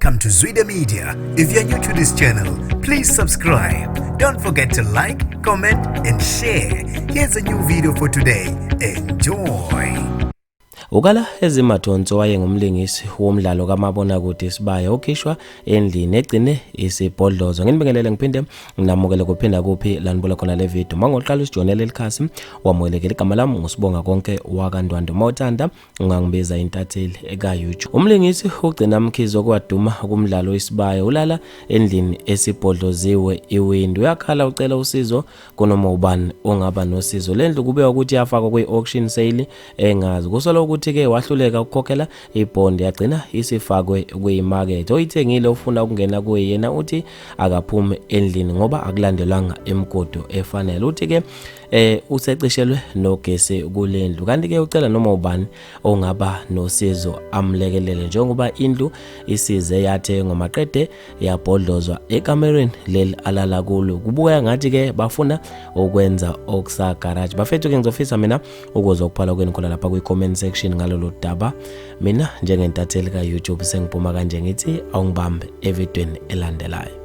Welcome to Zwida Media. If you're new to this channel, please subscribe. Don't forget to like, comment, and share. Here's a new video for today. Enjoy. Ukala ezimathonso wayengumlingisi womdlalo kaMabonakude Sibaya okhishwa endlini egcine isibhodlozo. Nginibingelele ngiphinde nginamukele kuphinda kuphi lanibola khona le video. Mangoqala usijonele likhasi wamukelekela igama lami ngusibonga konke wakandwando Mawuthanda ungangibiza intatheli eka YouTube. Umlingisi ugcina Mkhize kwaduma kumdlalo weSibaya ulala endlini esibhodloziwe iwindow. Uyakhala ucela usizo kunoma ubani ongaba nosizo. Lendlu kube ukuthi yafakwa kwi-auction sale engazi kusolo ukuthi-ke wahluleka ukukhokhela ibhondi yagcina isifakwe kwimarket. Oyithengile ufuna ukungena kuyena uthi akaphume endlini ngoba akulandelwanga emgodo efanele. Uthi-ke usecishelwe nogesi kulendlu kanti-ke ucela noma ubani ongaba nosizo amlekelele njengoba indlu isize yathengwa maqede yabhodlozwa ekamereni leli alala kulo. Kubuka ngathi-ke bafuna ukwenza okusa garage. Bafethu-ke ngizofisa mina ukuze ukuphala kwenu khona lapha kwi-comment section ngalolu daba. Mina njengentatheli ka YouTube sengiphuma kanje ngithi awungibambe evidweni elandelayo.